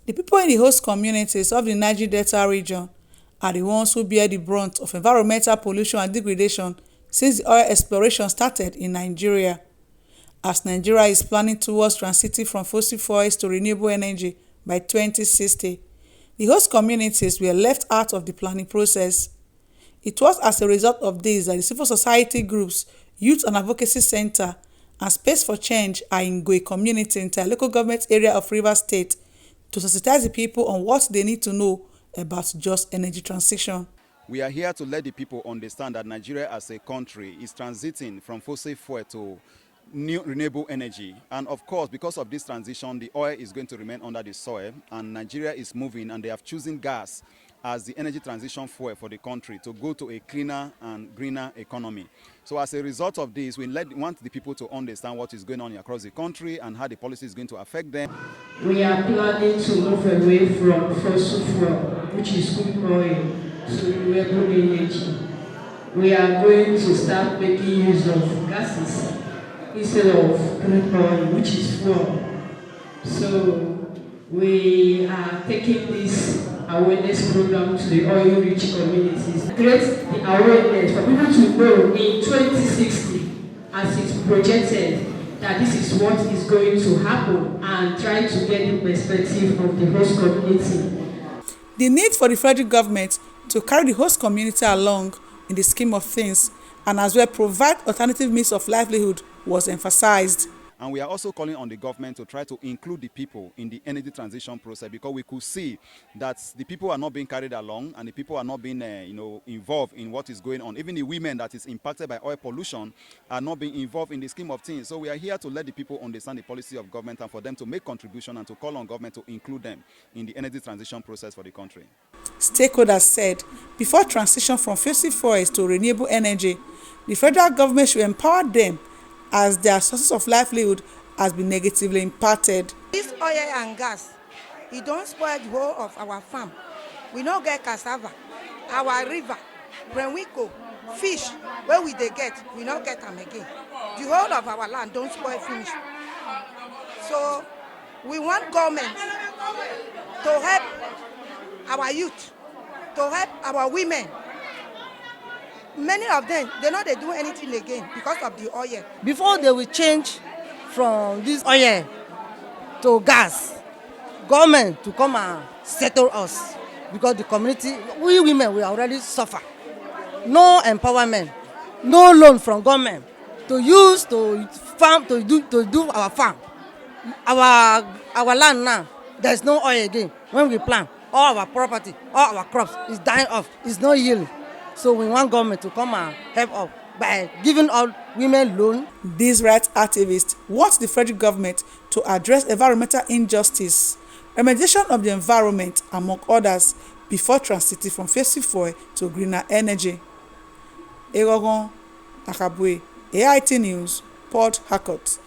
The people in the host communities of the Niger Delta region are the ones who bear the brunt of environmental pollution and degradation since the oil exploration started in Nigeria. As Nigeria is planning towards transiting from fossil fuels to renewable energy by 2060, the host communities were left out of the planning process. It was as a result of this that the civil society groups, Youth and Advocacy Center, and Space for Change are in Yeac community in the local government area of Rivers State to sensitize the people on what they need to know about just energy transition. We are here to let the people understand that Nigeria as a country is transiting from fossil fuel to new renewable energy, and of course because of this transition the oil is going to remain under the soil, and Nigeria is moving and they have chosen gas as the energy transition fuel for the country to go to a cleaner and greener economy. So as a result of this, we want the people to understand what is going on across the country and how the policy is going to affect them. We are planning to move away from fossil fuel, which is crude oil, to renewable energy. We are going to start making use of gases instead of crude oil, which is fuel. So we are taking this awareness program to the oil-rich communities. Create the awareness for people to know in 2060, as it's projected, that this is what is going to happen, and try to get the perspective of the host community. The need for the federal government to carry the host community along in the scheme of things and as well provide alternative means of livelihood was emphasized. And we are also calling on the government to try to include the people in the energy transition process, because we could see that the people are not being carried along and the people are not being involved in what is going on. Even the women that is impacted by oil pollution are not being involved in the scheme of things. So we are here to let the people understand the policy of government and for them to make contribution and to call on government to include them in the energy transition process for the country. Stakeholders said before transition from fossil fuels to renewable energy, the federal government should empower them as their sources of livelihood has been negatively impacted. This oil and gas, it don't spoil the whole of our farm. We don't get cassava, our river, when we go, fish, where we they get, we don't get them again. The whole of our land don't spoil finish. So we want government to help our youth, to help our women. Many of them, they know they do anything again because of the oil. Before they will change from this oil to gas, government to come and settle us, because the community, we women, we already suffer. No empowerment, no loan from government to use to farm, to do our farm. Our land now, there's no oil again. When we plant, all our property, all our crops is dying off, it's not yielding. So we want government to come and help us by giving all women loan. These rights activists want the federal government to address environmental injustice, remediation of the environment, among others, before transiting from fossil fuel to greener energy. Egogon Akabwe, AIT News, Port Harcourt.